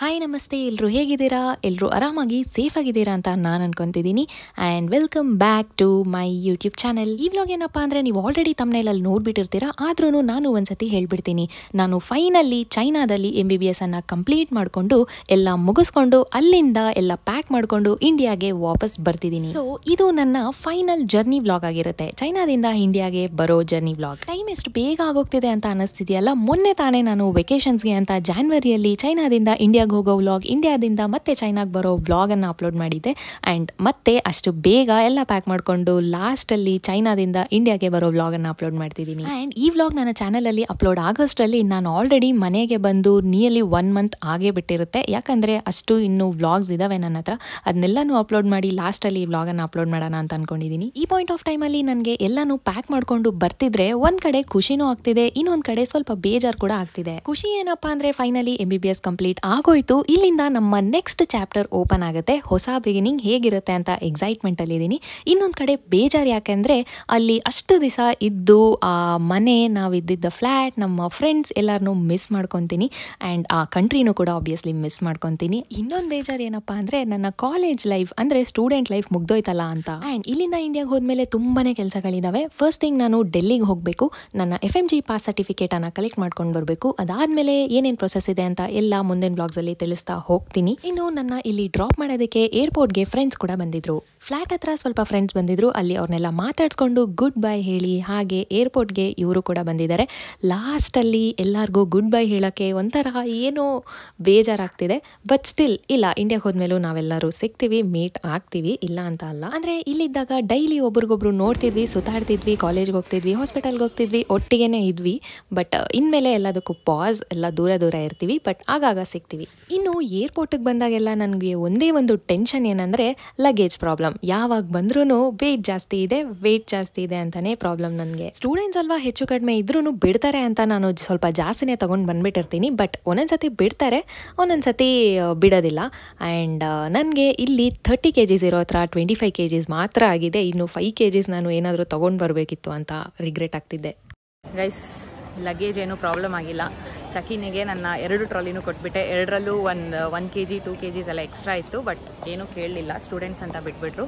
Hi ನಮಸ್ತೆ, ಎಲ್ಲರೂ ಹೇಗಿದ್ದೀರಾ? ಎಲ್ಲರೂ ಆರಾಮಾಗಿ ಸೇಫ್ ಆಗಿದ್ದೀರಾ ಅಂತ ನಾನು ಅನ್ಕೊಂತಿದ್ದೀನಿ. And welcome back to my YouTube channel. ಈ ವ್ಲಾಗ್ ಏನಪ್ಪ ಅಂದರೆ ನೀವು ಆಲ್ರೆಡಿ ತಮ್ನೇಲಲ್ಲಿ ನೋಡ್ಬಿಟ್ಟಿರ್ತೀರಾ, ಆದ್ರೂ ನಾನು ಒಂದ್ಸತಿ ಹೇಳ್ಬಿಡ್ತೀನಿ. ನಾನು ಫೈನಲಿ ಚೈನಾದಲ್ಲಿ MBBS ಅನ್ನು ಕಂಪ್ಲೀಟ್ ಮಾಡಿಕೊಂಡು ಎಲ್ಲ ಮುಗಿಸ್ಕೊಂಡು ಅಲ್ಲಿಂದ ಎಲ್ಲ ಪ್ಯಾಕ್ ಮಾಡಿಕೊಂಡು ಇಂಡಿಯಾಗೆ ವಾಪಸ್ ಬರ್ತಿದ್ದೀನಿ. ಸೊ ಇದು ನನ್ನ ಫೈನಲ್ ಜರ್ನಿ ವ್ಲಾಗ್ ಆಗಿರುತ್ತೆ, ಚೈನಾದಿಂದ ಇಂಡಿಯಾಗೆ ಬರೋ ಜರ್ನಿ ವ್ಲಾಗ್. ಟೈಮ್ ಎಷ್ಟು ಬೇಗ ಆಗೋಗ್ತಿದೆ ಅಂತ ಅನ್ನಿಸ್ತಿದೆಯಲ್ಲ. ಮೊನ್ನೆ ತಾನೇ ನಾನು ವೆಕೇಶನ್ಸ್ಗೆ ಅಂತ ಜಾನ್ವರಿಯಲ್ಲಿ ಚೈನಾದಿಂದ ಇಂಡಿಯಾಗೆ ಹೋಗೋ ವ್ಲಾಗ್, ಇಂಡಿಯಾದಿಂದ ಮತ್ತೆ ಚೈನಾಗೆ ಬರೋ ವ್ಲಾಗ್ ಅನ್ನು ಅಪ್ಲೋಡ್ ಮಾಡಿದ್ದೆ. ಆ್ಯಂಡ್ ಮತ್ತೆ ಅಷ್ಟು ಬೇಗ ಎಲ್ಲ ಪ್ಯಾಕ್ ಮಾಡಿಕೊಂಡು ಲಾಸ್ಟಲ್ಲಿ ಚೈನಾದಿಂದ ಇಂಡಿಯಾಗೆ ಬರೋ ವ್ಲಾಗ್ ಅನ್ನು ಅಪ್ಲೋಡ್ ಮಾಡ್ತಿದ್ದೀನಿ. ಆ್ಯಂಡ್ ಈ ವ್ಲಾಗ್ ನನ್ನ ಚಾನಲಲ್ಲಿ ಅಪ್ಲೋಡ್ ಆಗೋಷ್ಟರಲ್ಲಿ ನಾನು ಆಲ್ರೆಡಿ ಮನೆಗೆ ಬಂದು ನಿಯರ್ಲಿ 1 ಮಂತ್ ಆಗೇ ಬಿಟ್ಟಿರುತ್ತೆ. ಯಾಕಂದರೆ ಅಷ್ಟು ಇನ್ನೂ ವ್ಲಾಗ್ಸ್ ಇದಾವೆ ನನ್ನ ಹತ್ರ, ಅದನ್ನೆಲ್ಲನೂ ಅಪ್ಲೋಡ್ ಮಾಡಿ ಲಾಸ್ಟಲ್ಲಿ ಈ ವ್ಲಾಗನ್ನು ಅಪ್ಲೋಡ್ ಮಾಡೋಣ ಅಂತ ಅನ್ಕೊಂಡಿದ್ದೀನಿ. ಈ ಪಾಯಿಂಟ್ ಆಫ್ ಟೈಮಲ್ಲಿ ನನಗೆ ಎಲ್ಲನೂ ಪ್ಯಾಕ್ ಮಾಡಿಕೊಂಡು ಬರ್ತಿದ್ರೆ ಒಂದು ಕಡೆ ಖುಷಿನೂ ಆಗ್ತಿದೆ, ಇನ್ನೊಂದು ಕಡೆ ಸ್ವಲ್ಪ ಬೇಜಾರು ಕೂಡ ಆಗ್ತಿದೆ. ಖುಷಿ ಏನಪ್ಪಾ ಅಂದರೆ ಫೈನಲಿ MBBS ಕಂಪ್ಲೀಟ್ ಆಗೋಯ್ತು, ಇಲ್ಲಿಂದ ನಮ್ಮ ನೆಕ್ಸ್ಟ್ ಚಾಪ್ಟರ್ ಓಪನ್ ಆಗುತ್ತೆ, ಹೊಸ ಬಿಗಿನಿಂಗ್ ಹೇಗಿರುತ್ತೆ ಅಂತ ಎಕ್ಸೈಟ್ಮೆಂಟ್ ಅಲ್ಲಿ ಇದ್ದೀನಿ. ಇನ್ನೊಂದು ಕಡೆ ಬೇಜಾರು ಯಾಕೆಂದ್ರೆ ಅಲ್ಲಿ ಅಷ್ಟು ದಿವಸ ಇದ್ದು ಆ ಮನೆ, ನಾವಿದ್ದಿದ್ದ ಫ್ಲ್ಯಾಟ್, ನಮ್ಮ ಫ್ರೆಂಡ್ಸ್ ಎಲ್ಲರನ್ನೂ ಮಿಸ್ ಮಾಡ್ಕೊತೀನಿ. ಆ್ಯಂಡ್ ಆ ಕಂಟ್ರಿನೂ ಕೂಡ ಆಬ್ವಿಯಸ್ಲಿ ಮಿಸ್ ಮಾಡ್ಕೊತೀನಿ. ಇನ್ನೊಂದು ಬೇಜಾರು ಏನಪ್ಪಾ ಅಂದರೆ ನನ್ನ ಕಾಲೇಜ್ ಲೈಫ್ ಅಂದರೆ ಸ್ಟೂಡೆಂಟ್ ಲೈಫ್ ಮುಗ್ದೋಯ್ತಲ್ಲ ಅಂತ. ಆ್ಯಂಡ್ ಇಲ್ಲಿಂದ ಇಂಡಿಯಾಗೆ ಹೋದ್ಮೇಲೆ ತುಂಬಾನೇ ಕೆಲಸಗಳಿದಾವೆ. ಫಸ್ಟ್ ಥಿಂಗ್ ನಾನು ಡೆಲ್ಲಿಗೆ ಹೋಗಬೇಕು, ನನ್ನ FMG ಪಾಸ್ ಸರ್ಟಿಫಿಕೇಟನ್ನು ಕಲೆಕ್ಟ್ ಮಾಡ್ಕೊಂಡು ಬರಬೇಕು. ಅದಾದಮೇಲೆ ಏನೇನು ಪ್ರೊಸೆಸ್ ಇದೆ ಅಂತ ಎಲ್ಲ ಮುಂದಿನ ಬ್ಲಾಗ್ಸಲ್ಲಿ ತಿಳಿಸ್ತಾ ಹೋಗ್ತೀನಿ. ಇನ್ನು ನನ್ನ ಇಲ್ಲಿ ಡ್ರಾಪ್ ಮಾಡೋದಕ್ಕೆ ಏರ್ಪೋರ್ಟ್ಗೆ ಫ್ರೆಂಡ್ಸ್ ಕೂಡ ಬಂದಿದ್ರು. ಫ್ಲ್ಯಾಟ್ ಹತ್ರ ಸ್ವಲ್ಪ ಫ್ರೆಂಡ್ಸ್ ಬಂದಿದ್ರು, ಅಲ್ಲಿ ಅವ್ರನ್ನೆಲ್ಲ ಮಾತಾಡ್ಸ್ಕೊಂಡು ಗುಡ್ ಬೈ ಹೇಳಿ ಹಾಗೆ ಏರ್ಪೋರ್ಟ್ಗೆ ಇವರು ಕೂಡ ಬಂದಿದ್ದಾರೆ. ಲಾಸ್ಟಲ್ಲಿ ಎಲ್ಲರಿಗೂ ಗುಡ್ ಬೈ ಹೇಳೋಕ್ಕೆ ಒಂಥರ ಏನೋ ಬೇಜಾರಾಗ್ತಿದೆ. ಬಟ್ ಸ್ಟಿಲ್ ಇಲ್ಲ, ಇಂಡಿಯಾಗೆ ಹೋದ್ಮೇಲೂ ನಾವೆಲ್ಲರೂ ಸಿಗ್ತೀವಿ, ಮೀಟ್ ಆಗ್ತೀವಿ, ಇಲ್ಲ ಅಂತ ಅಲ್ಲ. ಅಂದರೆ ಇಲ್ಲಿದ್ದಾಗ ಡೈಲಿ ಒಬ್ರಿಗೊಬ್ರು ನೋಡ್ತಿದ್ವಿ, ಸುತ್ತಾಡ್ತಿದ್ವಿ, ಕಾಲೇಜ್ಗೆ ಹೋಗ್ತಿದ್ವಿ, ಹಾಸ್ಪಿಟಲ್ಗೆ ಹೋಗ್ತಿದ್ವಿ, ಒಟ್ಟಿಗೆನೇ ಇದ್ವಿ. ಬಟ್ ಇನ್ಮೇಲೆ ಎಲ್ಲದಕ್ಕೂ ಪಾಸ್, ಎಲ್ಲ ದೂರ ದೂರ ಇರ್ತೀವಿ, ಬಟ್ ಆಗಾಗ ಸಿಗ್ತೀವಿ. ಇನ್ನು ಏರ್ಪೋರ್ಟಿಗೆ ಬಂದಾಗೆಲ್ಲ ನನಗೆ ಒಂದೇ ಒಂದು ಟೆನ್ಷನ್ ಏನಂದರೆ ಲಗೇಜ್ ಪ್ರಾಬ್ಲಮ್. ಯಾವಾಗ ಬಂದ್ರೂ ವೆಯ್ಟ್ ಜಾಸ್ತಿ ಇದೆ ಅಂತಾನೆ ಪ್ರಾಬ್ಲಮ್ ನನಗೆ. ಸ್ಟೂಡೆಂಟ್ಸ್ ಅಲ್ವಾ, ಹೆಚ್ಚು ಕಡಿಮೆ ಇದ್ರೂ ಬಿಡ್ತಾರೆ ಅಂತ ನಾನು ಸ್ವಲ್ಪ ಜಾಸ್ತಿನೇ ತೊಗೊಂಡು ಬಂದ್ಬಿಟ್ಟಿರ್ತೀನಿ. ಬಟ್ ಒಂದೊಂದ್ಸತಿ ಬಿಡ್ತಾರೆ, ಒಂದೊಂದ್ಸತಿ ಬಿಡೋದಿಲ್ಲ. ಆ್ಯಂಡ್ ನನಗೆ ಇಲ್ಲಿ 30 kgs ಇರೋ ಹತ್ರ 25 kgs ಮಾತ್ರ ಆಗಿದೆ. ಇನ್ನು 5 kgs ನಾನು ಏನಾದರೂ ತೊಗೊಂಡು ಬರಬೇಕಿತ್ತು ಅಂತ ರಿಗ್ರೆಟ್ ಆಗ್ತಿದ್ದೆ. ಗೈಸ್, ಲಗೇಜ್ ಏನೂ ಪ್ರಾಬ್ಲಮ್ ಆಗಿಲ್ಲ. ಚಕಿನಿಗೆ ನನ್ನ 2 ಟ್ರಾಲಿನೂ ಕೊಟ್ಬಿಟ್ಟೆ. 2ರಲ್ಲೂ 1 kg 2 kgs ಎಲ್ಲ ಎಕ್ಸ್ಟ್ರಾ ಇತ್ತು, ಬಟ್ ಏನೂ ಕೇಳಲಿಲ್ಲ, ಸ್ಟೂಡೆಂಟ್ಸ್ ಅಂತ ಬಿಟ್ಬಿಟ್ರು.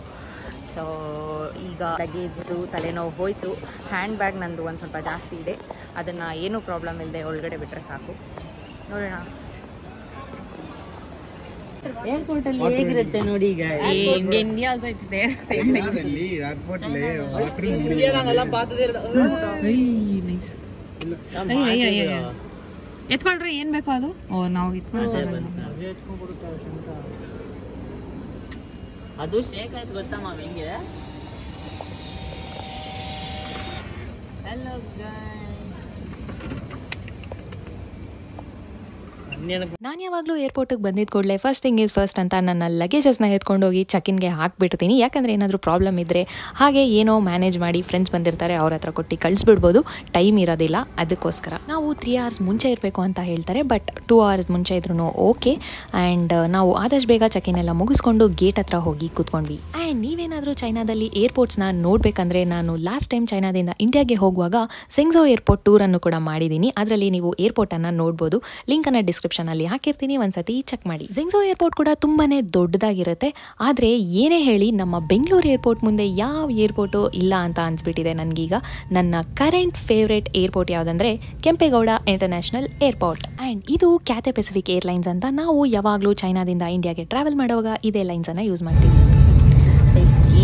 ಸೊ ಈಗ ಲಗೇಜ್ದು ತಲೆನೋವು ಹೋಯಿತು. ಹ್ಯಾಂಡ್ ಬ್ಯಾಗ್ ನಂದು ಒಂದು ಸ್ವಲ್ಪ ಜಾಸ್ತಿ ಇದೆ, ಅದನ್ನು ಏನೂ ಪ್ರಾಬ್ಲಮ್ ಇಲ್ಲದೆ ಒಳಗಡೆ ಬಿಟ್ಟರೆ ಸಾಕು. ನೋಡೋಣ ಏರ್ಪೋರ್ಟ್ ಅಲ್ಲಿ ಹೇಗಿರುತ್ತೆ ನೋಡಿ. ಈಗ India also it's there same ಎತ್ಕೊಳ್ರಿ, ಏನ್ ಬೇಕೋ ಅದು. ನಾವು ಅದು ಶೇಕ್ ಆಯ್ತು ಗೊತ್ತಮ್ಮ ಹೆಂಗೆ. ಹಲೋ ನಾನು ಯಾವಾಗಲೂ ಏರ್ಪೋರ್ಟಿಗೆ ಬಂದಿದ್ದ ಕೂಡಲೇ ಫಸ್ಟ್ ಥಿಂಗ್ ಈಸ್ ಫಸ್ಟ್ ಅಂತ ನನ್ನ ಲಗೇಜಸ್ನ ಎತ್ಕೊಂಡೋಗಿ ಚೆಕಿನ್ಗೆ ಹಾಕ್ಬಿಡ್ತೀನಿ. ಯಾಕಂದರೆ ಏನಾದರೂ ಪ್ರಾಬ್ಲಮ್ ಇದ್ದರೆ ಹಾಗೆ ಏನೋ ಮ್ಯಾನೇಜ್ ಮಾಡಿ ಫ್ರೆಂಡ್ಸ್ ಬಂದಿರ್ತಾರೆ, ಅವ್ರ ಹತ್ರ ಕೊಟ್ಟು ಕಳಿಸ್ಬಿಡ್ಬೋದು, ಟೈಮ್ ಇರೋದಿಲ್ಲ. ಅದಕ್ಕೋಸ್ಕರ ನಾವು 3 hours ಮುಂಚೆ ಇರಬೇಕು ಅಂತ ಹೇಳ್ತಾರೆ, ಬಟ್ 2 hours ಮುಂಚೆ ಇದ್ರೂ ಓಕೆ. ಆ್ಯಂಡ್ ನಾವು ಆದಷ್ಟು ಬೇಗ ಚೆಕಿನ್ ಎಲ್ಲ ಮುಗಿಸ್ಕೊಂಡು ಗೇಟ್ ಹತ್ರ ಹೋಗಿ ಕೂತ್ಕೊಂಡ್ವಿ. ಆ್ಯಂಡ್ ನೀವೇನಾದರೂ ಚೈನಾದಲ್ಲಿ ಏರ್ಪೋರ್ಟ್ಸ್ನ ನೋಡಬೇಕಂದ್ರೆ, ನಾನು ಲಾಸ್ಟ್ ಟೈಮ್ ಚೈನಾದಿಂದ ಇಂಡಿಯಾಗೆ ಹೋಗುವಾಗ ಸೆಂಗ್ಝೋ ಏರ್ಪೋರ್ಟ್ ಟೂರನ್ನು ಕೂಡ ಮಾಡಿದ್ದೀನಿ. ಅದರಲ್ಲಿ ನೀವು ಏರ್ಪೋರ್ಟನ್ನು ನೋಡ್ಬೋದು, ಲಿಂಕನ್ನು ಡಿಸ್ಕ್ರಿಪ್ಷನಲ್ಲಿ ಹಾಕಿರ್ತೀನಿ, ಒಂದ್ಸತಿ ಚೆಕ್ ಮಾಡಿ. ಸೆಂಗ್ಝೋ ಏರ್ಪೋರ್ಟ್ ಕೂಡ ತುಂಬಾನೇ ದೊಡ್ಡದಾಗಿರುತ್ತೆ. ಆದರೆ ಏನೇ ಹೇಳಿ ನಮ್ಮ ಬೆಂಗಳೂರು ಏರ್ಪೋರ್ಟ್ ಮುಂದೆ ಯಾವ ಏರ್ಪೋರ್ಟು ಇಲ್ಲ ಅಂತ ಅನ್ಸ್ಬಿಟ್ಟಿದೆ ನನಗೀಗ. ನನ್ನ ಕರೆಂಟ್ ಫೇವ್ರೇಟ್ ಏರ್ಪೋರ್ಟ್ ಯಾವುದಂದ್ರೆ ಕೆಂಪೇಗೌಡ ಇಂಟರ್ನ್ಯಾಷನಲ್ ಏರ್ಪೋರ್ಟ್. ಆ್ಯಂಡ್ ಇದು ಕ್ಯಾಥೆ ಪೆಸಿಫಿಕ್ ಏರ್ಲೈನ್ಸ್ ಅಂತ. ನಾವು ಯಾವಾಗಲೂ ಚೈನಾದಿಂದ ಇಂಡಿಯಾಗೆ ಟ್ರಾವೆಲ್ ಮಾಡುವಾಗ ಇದೇ ಲೈನ್ಸನ್ನು ಯೂಸ್ ಮಾಡ್ತೀವಿ.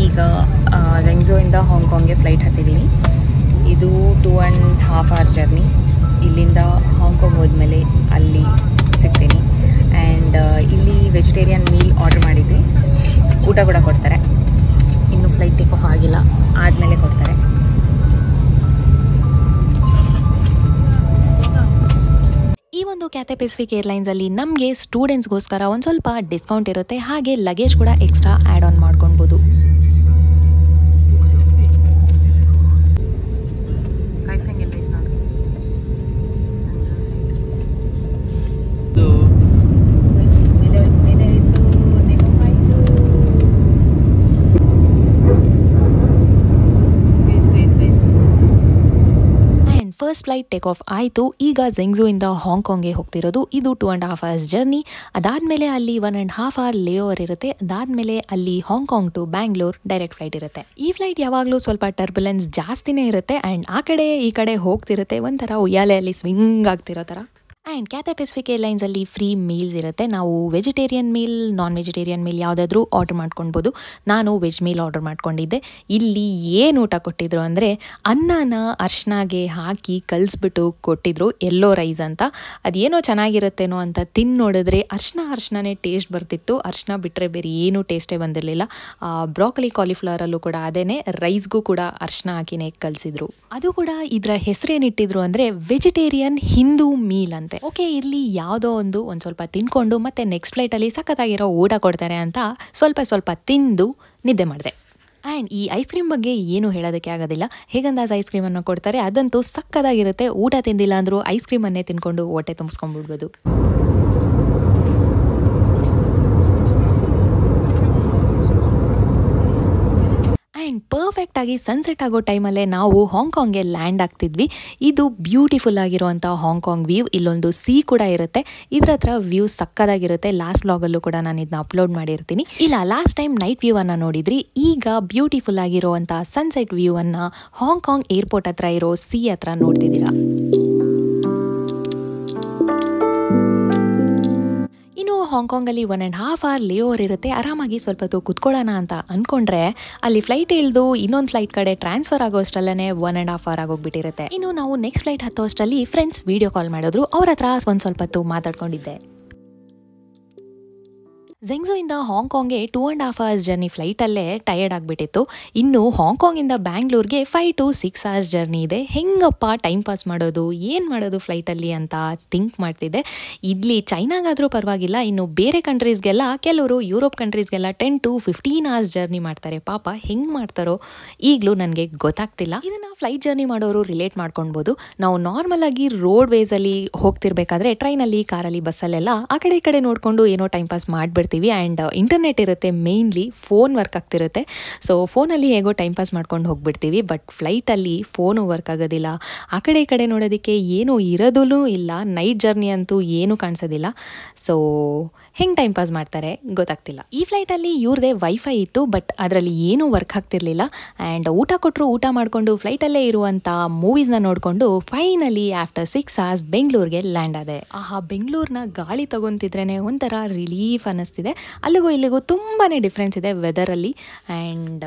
ಈಗ ಝೆಂಗ್ಝೋಯಿಂದ ಹಾಂಗ್ಕಾಂಗ್ಗೆ ಫ್ಲೈಟ್ ಹತ್ತಿದ್ದೀನಿ. ಇದು 2.5 hour ಜರ್ನಿ. ಇಲ್ಲಿಂದ ಹಾಂಗ್ಕಾಂಗ್ ಹೋದ್ಮೇಲೆ ಅಲ್ಲಿ ಸಿಗ್ತೀನಿ. ಆ್ಯಂಡ್ ಇಲ್ಲಿ ವೆಜಿಟೇರಿಯನ್ ಮೀಲ್ ಆರ್ಡರ್ ಮಾಡಿದ್ವಿ, ಊಟ ಕೂಡ ಕೊಡ್ತಾರೆ. ಇನ್ನು ಫ್ಲೈಟ್ ಟೇಕ್ ಆಫ್ ಆಗಿಲ್ಲ, ಆದಮೇಲೆ ಕೊಡ್ತಾರೆ. ಈ ಒಂದು ಕ್ಯಾಥೆ ಪೆಸಿಫಿಕ್ ಏರ್ಲೈನ್ಸಲ್ಲಿ ನಮಗೆ ಸ್ಟೂಡೆಂಟ್ಸ್ಗೋಸ್ಕರ ಒಂದು ಸ್ವಲ್ಪ ಡಿಸ್ಕೌಂಟ್ ಇರುತ್ತೆ, ಹಾಗೆ ಲಗೇಜ್ ಕೂಡ ಎಕ್ಸ್ಟ್ರಾ ಆ್ಯಡ್ ಆನ್ ಮಾಡ್ಕೊಳ್ಬೋದು. ಫಸ್ಟ್ ಫ್ಲೈಟ್ ಟೇಕ್ ಆಫ್ ಆಯಿತು. ಈಗ ಝೆಂಗ್ಝೂಯಿಂದ ಹಾಂಗ್ಕಾಂಗ್ಗೆ ಹೋಗ್ತಿರೋದು. ಇದು 2.5 hours ಜರ್ನಿ. ಅದಾದಮೇಲೆ ಅಲ್ಲಿ 1.5 hour ಲೇ ಓವರ್ ಇರುತ್ತೆ. ಅದಾದಮೇಲೆ ಅಲ್ಲಿ Hong Kong to Bangalore direct flight ಇರುತ್ತೆ. ಈ ಫ್ಲೈಟ್ ಯಾವಾಗಲೂ ಸ್ವಲ್ಪ ಟರ್ಬುಲೆನ್ಸ್ ಜಾಸ್ತಿನೇ ಇರುತ್ತೆ ಆ್ಯಂಡ್ ಆ ಕಡೆ ಈ ಕಡೆ ಹೋಗ್ತಿರುತ್ತೆ, ಒಂಥರ ಉಯ್ಯಾಲೆಯಲ್ಲಿ ಸ್ವಿಂಗ್ ಆಗ್ತಿರೋ ಥರ. And Cathay Pacific ಏರ್ಲೈನ್ಸಲ್ಲಿ free meals ಇರುತ್ತೆ. ನಾವು vegetarian meal, non vegetarian meal ಯಾವುದಾದ್ರೂ ಆರ್ಡರ್ ಮಾಡ್ಕೊಳ್ಬೋದು. ನಾನು ವೆಜ್ ಮೀಲ್ ಆರ್ಡರ್ ಮಾಡ್ಕೊಂಡಿದ್ದೆ. ಇಲ್ಲಿ ಏನು ಊಟ ಕೊಟ್ಟಿದ್ರು ಅಂದರೆ ಅನ್ನನ ಅರ್ಶಿನಾಗೆ ಹಾಕಿ ಕಲಿಸ್ಬಿಟ್ಟು ಕೊಟ್ಟಿದ್ರು, ಎಲ್ಲೋ ರೈಸ್ ಅಂತ. ಅದೇನೋ ಚೆನ್ನಾಗಿರುತ್ತೇನೋ ಅಂತ ತಿಂದು ನೋಡಿದ್ರೆ ಅರ್ಶಿನನೇ ಟೇಸ್ಟ್ ಬರ್ತಿತ್ತು. ಅರ್ಶಿನ ಬಿಟ್ಟರೆ ಬೇರೆ ಏನೂ ಟೇಸ್ಟೇ ಬಂದಿರಲಿಲ್ಲ. ಬ್ರಾಕೊಲಿ ಕಾಲಿಫ್ಲವರಲ್ಲೂ ಕೂಡ ಅದೇನೆ, ರೈಸ್ಗೂ ಕೂಡ ಅರ್ಶಿನ ಹಾಕಿನೇ ಕಲಿಸಿದ್ರು. ಅದು ಕೂಡ ಇದರ ಹೆಸರೇನಿಟ್ಟಿದ್ರು ಅಂದರೆ ವೆಜಿಟೇರಿಯನ್ ಹಿಂದೂ ಮೀಲ್ ಅಂತ. ಓಕೆ, ಇಲ್ಲಿ ಯಾವುದೋ ಒಂದು ಸ್ವಲ್ಪ ತಿನ್ಕೊಂಡು ಮತ್ತೆ ನೆಕ್ಸ್ಟ್ ಫ್ಲೈಟಲ್ಲಿ ಸಖತ್ತಾಗಿರೋ ಊಟ ಕೊಡ್ತಾರೆ ಅಂತ ಸ್ವಲ್ಪ ತಿಂದು ನಿದ್ದೆ ಮಾಡಿದೆ. ಆ್ಯಂಡ್ ಈ ಐಸ್ ಕ್ರೀಮ್ ಬಗ್ಗೆ ಏನು ಹೇಳೋದಕ್ಕೆ ಆಗೋದಿಲ್ಲ. ಹೇಗಂದಾಜ್ ಐಸ್ ಕ್ರೀಮನ್ನು ಕೊಡ್ತಾರೆ, ಅದಂತೂ ಸಕ್ಕತ್ತಾಗಿರುತ್ತೆ. ಊಟ ತಿಂದಿಲ್ಲ ಅಂದರೂ ಐಸ್ ಕ್ರೀಮನ್ನೇ ತಿನ್ಕೊಂಡು ಹೊಟ್ಟೆ ತುಂಬಿಸ್ಕೊಂಡ್ಬಿಡ್ಬೋದು. ಆ್ಯಂಡ್ ಪರ್ಫೆಕ್ಟಾಗಿ ಸನ್ಸೆಟ್ ಆಗೋ ಟೈಮಲ್ಲೇ ನಾವು ಹಾಂಗ್ಕಾಂಗ್ಗೆ ಲ್ಯಾಂಡ್ ಆಗ್ತಿದ್ವಿ. ಇದು ಬ್ಯೂಟಿಫುಲ್ ಆಗಿರುವಂಥ ಹಾಂಗ್ಕಾಂಗ್ ವ್ಯೂ. ಇಲ್ಲೊಂದು ಸೀ ಕೂಡ ಇರುತ್ತೆ. ಇದರ ಹತ್ರ ವ್ಯೂ ಸಕ್ಕದಾಗಿರುತ್ತೆ. ಲಾಸ್ಟ್ ವ್ಲಾಗಲ್ಲೂ ಕೂಡ ನಾನು ಇದನ್ನ ಅಪ್ಲೋಡ್ ಮಾಡಿರ್ತೀನಿ. ಇಲ್ಲ, ಲಾಸ್ಟ್ ಟೈಮ್ ನೈಟ್ ವ್ಯೂ ಅನ್ನು ನೋಡಿದ್ರಿ. ಈಗ ಬ್ಯೂಟಿಫುಲ್ ಆಗಿರುವಂಥ ಸನ್ಸೆಟ್ ವ್ಯೂ ಅನ್ನು ಹಾಂಗ್ಕಾಂಗ್ ಏರ್ಪೋರ್ಟ್ ಹತ್ರ ಇರೋ ಸೀ ಹತ್ರ ನೋಡ್ತಿದ್ದೀರಾ. ಹಾಂಗ್ಕಾಂಗಲ್ಲಿ 1.5 hour ಲೇ ಓವರ್ ಇರುತ್ತೆ. ಆರಾಮಾಗಿ ಸ್ವಲ್ಪ ಹೊತ್ತು ಕುತ್ಕೊಳ್ಳೋಣ ಅಂತ ಅಂದ್ಕೊಂಡ್ರೆ ಅಲ್ಲಿ ಫ್ಲೈಟ್ ಇಳಿದು ಇನ್ನೊಂದು ಫ್ಲೈಟ್ ಕಡೆ ಟ್ರಾನ್ಸ್ಫರ್ ಆಗೋ ಅಷ್ಟರಲ್ಲೇ 1.5 hour ಆಗೋಗ್ಬಿಟ್ಟಿರುತ್ತೆ. ಇನ್ನು ನಾವು ನೆಕ್ಸ್ಟ್ ಫ್ಲೈಟ್ ಹತ್ತೋ ಅಷ್ಟರಲ್ಲಿ ಫ್ರೆಂಡ್ಸ್ ವಿಡಿಯೋ ಕಾಲ್ ಮಾಡಿದ್ರು. ಅವ್ರ ಹತ್ರ ಸ್ವಲ್ಪ ಹೊತ್ತು ಮಾತಾಡ್ಕೊಂಡಿದ್ದೆ. ಝೆಂಗ್ಝೂಯಿಂದ ಹಾಂಗ್ಕಾಂಗ್ಗೆ 2.5 hours ಜರ್ನಿ ಫ್ಲೈಟಲ್ಲೇ ಟಯರ್ಡ್ ಆಗಿಬಿಟ್ಟಿತ್ತು. ಇನ್ನು ಹಾಂಗ್ಕಾಂಗಿಂದ ಬ್ಯಾಂಗ್ಳೂರ್ಗೆ 5 to 6 hours ಜರ್ನಿ ಇದೆ. ಹೆಂಗಪ್ಪ ಟೈಮ್ ಪಾಸ್ ಮಾಡೋದು, ಏನು ಮಾಡೋದು ಫ್ಲೈಟಲ್ಲಿ ಅಂತ ಥಿಂಕ್ ಮಾಡ್ತಿದ್ದೆ. ಇಲ್ಲಿ ಚೈನಾಗಾದರೂ ಪರವಾಗಿಲ್ಲ, ಇನ್ನು ಬೇರೆ ಕಂಟ್ರೀಸ್ಗೆಲ್ಲ, ಕೆಲವರು ಯುರೋಪ್ ಕಂಟ್ರೀಸ್ಗೆಲ್ಲ 10 to 15 hours ಜರ್ನಿ ಮಾಡ್ತಾರೆ. ಪಾಪ ಹೆಂಗೆ ಮಾಡ್ತಾರೋ ಈಗಲೂ ನನಗೆ ಗೊತ್ತಾಗ್ತಿಲ್ಲ. ಇದನ್ನು ಫ್ಲೈಟ್ ಜರ್ನಿ ಮಾಡೋರು ರಿಲೇಟ್ ಮಾಡ್ಕೊಳ್ಬೋದು. ನಾವು ನಾರ್ಮಲ್ ಆಗಿ ರೋಡ್ ವೇಸಲ್ಲಿ ಹೋಗ್ತಿರ್ಬೇಕಾದ್ರೆ ಟ್ರೈನಲ್ಲಿ, ಕಾರಲ್ಲಿ, ಬಸ್ಸಲ್ಲೆಲ್ಲ ಆ ಕಡೆ ಈ ಕಡೆ ನೋಡಿಕೊಂಡು ಏನೋ ಟೈಮ್ ಪಾಸ್ ಮಾಡಿಬಿಡ್ತೀವಿ. ಆ್ಯಂಡ್ ಇಂಟರ್ನೆಟ್ ಇರುತ್ತೆ, ಮೇನ್ಲಿ ಫೋನ್ ವರ್ಕ್ ಆಗ್ತಿರುತ್ತೆ. ಸೊ ಫೋನಲ್ಲಿ ಹೇಗೋ ಟೈಮ್ ಪಾಸ್ ಮಾಡ್ಕೊಂಡು ಹೋಗ್ಬಿಡ್ತೀವಿ. ಬಟ್ ಫ್ಲೈಟಲ್ಲಿ ಫೋನು ವರ್ಕ್ ಆಗೋದಿಲ್ಲ. ಆ ಕಡೆ ಈ ಕಡೆ ನೋಡೋದಕ್ಕೆ ಏನೂ ಇರೋದೂ ಇಲ್ಲ. ನೈಟ್ ಜರ್ನಿ ಅಂತೂ ಏನೂ ಕಾಣಿಸೋದಿಲ್ಲ. ಸೊ ಹೆಂಗೆ ಟೈಮ್ ಪಾಸ್ ಮಾಡ್ತಾರೆ ಗೊತ್ತಾಗ್ತಿಲ್ಲ. ಈ ಫ್ಲೈಟಲ್ಲಿ ಇವ್ರದೇ ವೈಫೈ ಇತ್ತು, ಬಟ್ ಅದರಲ್ಲಿ ಏನೂ ವರ್ಕ್ ಆಗ್ತಿರ್ಲಿಲ್ಲ. ಆ್ಯಂಡ್ ಊಟ ಕೊಟ್ಟರು ಊಟ ಮಾಡಿಕೊಂಡು ಫ್ಲೈಟಲ್ಲೇ ಇರುವಂಥ ಮೂವೀಸ್ನ ನೋಡಿಕೊಂಡು ಫೈನಲಿ ಆಫ್ಟರ್ 6 hours ಬೆಂಗಳೂರಿಗೆ ಲ್ಯಾಂಡ್ ಆದೆ. ಬೆಂಗಳೂರಿನ ಗಾಳಿ ತಗೊತಿದ್ರೇ ಒಂಥರ ರಿಲೀಫ್ ಅನ್ನಿಸ್ತಿದೆ. ಅಲ್ಲಿಗೂ ಇಲ್ಲಿಗೂ ತುಂಬಾ ಡಿಫ್ರೆನ್ಸ್ ಇದೆ ವೆದರಲ್ಲಿ. ಆ್ಯಂಡ್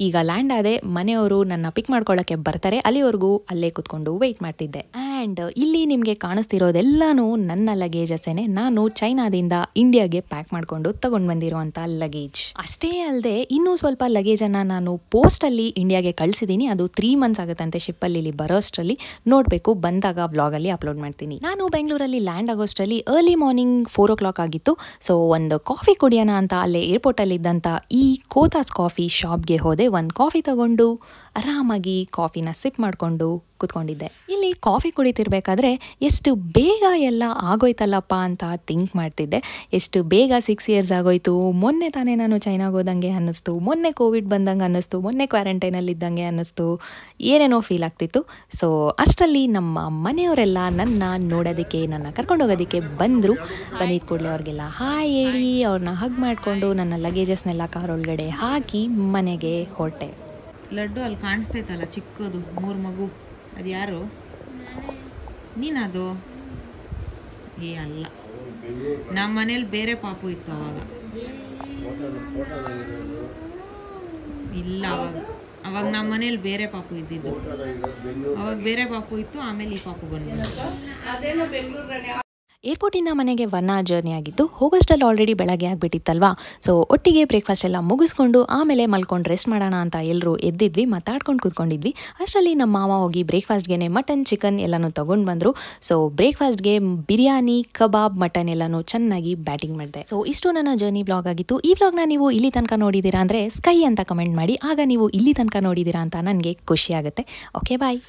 ಈಗ ಲ್ಯಾಂಡ್ ಆದೆ. ಮನೆಯವರು ನನ್ನ ಪಿಕ್ ಮಾಡ್ಕೊಳ್ಳೋಕ್ಕೆ ಬರ್ತಾರೆ. ಅಲ್ಲಿವರೆಗೂ ಅಲ್ಲೇ ಕೂತ್ಕೊಂಡು ವೆಯ್ಟ್ ಮಾಡ್ತಿದ್ದೆ. ಆ್ಯಂಡ್ ಇಲ್ಲಿ ನಿಮಗೆ ಕಾಣಿಸ್ತಿರೋದೆಲ್ಲನೂ ನನ್ನ ಲಗೇಜಸ್ಸೇನೆ. ನಾನು ಚೈನಾದಿಂದ ಇಂಡಿಯಾಗೆ ಪ್ಯಾಕ್ ಮಾಡಿಕೊಂಡು ತಗೊಂಡು ಬಂದಿರುವಂಥ ಲಗೇಜ್. ಅಷ್ಟೇ ಅಲ್ಲದೆ ಇನ್ನೂ ಸ್ವಲ್ಪ ಲಗೇಜನ್ನು ನಾನು ಪೋಸ್ಟಲ್ಲಿ ಇಂಡಿಯಾಗೆ ಕಳಿಸಿದ್ದೀನಿ. ಅದು 3 months ಆಗುತ್ತಂತೆ ಶಿಪ್ಪಲ್ಲಿ ಇಲ್ಲಿ ಬರೋ ಅಷ್ಟರಲ್ಲಿ. ನೋಡಬೇಕು, ಬಂದಾಗ ವ್ಲಾಗಲ್ಲಿ ಅಪ್ಲೋಡ್ ಮಾಡ್ತೀನಿ. ನಾನು ಬೆಂಗಳೂರಲ್ಲಿ ಲ್ಯಾಂಡ್ ಆಗೋಷ್ಟರಲ್ಲಿ ಅರ್ಲಿ ಮಾರ್ನಿಂಗ್ 4 o'clock ಆಗಿತ್ತು. ಸೊ ಒಂದು ಕಾಫಿ ಕುಡಿಯೋಣ ಅಂತ ಅಲ್ಲೇ ಏರ್ಪೋರ್ಟಲ್ಲಿ ಇದ್ದಂಥ ಈ ಕೋತಾಸ್ ಕಾಫಿ ಶಾಪ್ಗೆ ಹೋದೆ. ಒಂದು ಕಾಫಿ ತಗೊಂಡು ಆರಾಮಾಗಿ ಕಾಫಿನ ಸಿಪ್ ಮಾಡಿಕೊಂಡು ಕೂತ್ಕೊಂಡಿದ್ದೆ. ಇಲ್ಲಿ ಕಾಫಿ ಕುಡಿತಿರ್ಬೇಕಾದ್ರೆ ಎಷ್ಟು ಬೇಗ ಎಲ್ಲ ಆಗೋಯ್ತಲ್ಲಪ್ಪ ಅಂತ ಥಿಂಕ್ ಮಾಡ್ತಿದ್ದೆ. ಎಷ್ಟು ಬೇಗ 6 years ಆಗೋಯ್ತು. ಮೊನ್ನೆ ತಾನೇ ನಾನು ಚೈನಾಗೆ ಹೋದಂಗೆ ಅನ್ನಿಸ್ತು, ಮೊನ್ನೆ ಕೋವಿಡ್ ಬಂದಂಗೆ ಅನ್ನಿಸ್ತು, ಮೊನ್ನೆ ಕ್ವಾರಂಟೈನಲ್ಲಿ ಇದ್ದಂಗೆ ಅನ್ನಿಸ್ತು, ಏನೇನೋ ಫೀಲ್ ಆಗ್ತಿತ್ತು. ಸೊ ಅಷ್ಟರಲ್ಲಿ ನಮ್ಮ ಮನೆಯವರೆಲ್ಲ ನನ್ನ ನೋಡೋದಕ್ಕೆ, ನನ್ನ ಕರ್ಕೊಂಡು ಹೋಗೋದಕ್ಕೆ ಬಂದಿದ್ದ ಕೂಡಲೇ ಅವ್ರಿಗೆಲ್ಲ ಹಾಯ್ ಹೇಳಿ ಅವ್ರನ್ನ ಹಗ್ ಮಾಡಿಕೊಂಡು ನನ್ನ ಲಗೇಜಸ್ನೆಲ್ಲ ಕಾರೊಳಗಡೆ ಹಾಕಿ ಮನೆಗೆ ಹೊರಟೆ. ಲಡ್ಡು ಅಲ್ಲಿ ಕಾಣಿಸ್ತೈತಲ್ಲ ಚಿಕ್ಕದು 3 ಮಗು, ಅದು ಯಾರು? ನೀನದು? ಏ ಅಲ್ಲ, ನಮ್ಮ ಮನೇಲಿ ಬೇರೆ ಪಾಪು ಇತ್ತು ಅವಾಗ. ಇಲ್ಲ, ಅವಾಗ ನಮ್ಮ ಮನೇಲಿ ಬೇರೆ ಪಾಪು ಇದ್ದಿದ್ದು. ಅವಾಗ ಬೇರೆ ಪಾಪು ಇತ್ತು, ಆಮೇಲೆ ಈ ಪಾಪು ಬಂದಿದ್ದು. ಏರ್ಪೋರ್ಟಿಂದ ಮನೆಗೆ 1 hour ಜರ್ನಿ ಆಗಿತ್ತು. ಹೋಗೋಷ್ಟರಲ್ಲಿ ಆಲ್ರೆಡಿ ಬೆಳಗ್ಗೆ ಆಗಿಬಿಟ್ಟಿತ್ತಲ್ವಾ. ಸೊ ಒಟ್ಟಿಗೆ ಬ್ರೇಕ್ಫಾಸ್ಟ್ ಎಲ್ಲ ಮುಗಿಸ್ಕೊಂಡು ಆಮೇಲೆ ಮಲ್ಕೊಂಡು ರೆಸ್ಟ್ ಮಾಡೋಣ ಅಂತ ಎಲ್ಲರೂ ಎದ್ದಿದ್ವಿ, ಮಾತಾಡ್ಕೊಂಡು ಕೂತ್ಕೊಂಡಿದ್ವಿ. ಅಷ್ಟರಲ್ಲಿ ನಮ್ಮ ಮಾವ ಹೋಗಿ ಬ್ರೇಕ್ಫಾಸ್ಟ್ಗೆ ಮಟನ್, ಚಿಕನ್ ಎಲ್ಲನೂ ತೊಗೊಂಡು ಬಂದರು. ಸೊ ಬ್ರೇಕ್ಫಾಸ್ಟ್ಗೆ ಬಿರಿಯಾನಿ, ಕಬಾಬ್, ಮಟನ್ ಎಲ್ಲನೂ ಚೆನ್ನಾಗಿ ಬ್ಯಾಟಿಂಗ್ ಮಾಡಿದೆ. ಸೊ ಇಷ್ಟು ನನ್ನ ಜರ್ನಿ ಬ್ಲಾಗ್ ಆಗಿತ್ತು. ಈ ಬ್ಲಾಗ್ನ ನೀವು ಇಲ್ಲಿ ತನಕ ನೋಡಿದ್ದೀರಾ ಅಂದರೆ ಸ್ಕೈ ಅಂತ ಕಮೆಂಟ್ ಮಾಡಿ. ಆಗ ನೀವು ಇಲ್ಲಿ ತನಕ ನೋಡಿದ್ದೀರಾ ಅಂತ ನನಗೆ ಖುಷಿ ಆಗುತ್ತೆ. ಓಕೆ, ಬಾಯ್.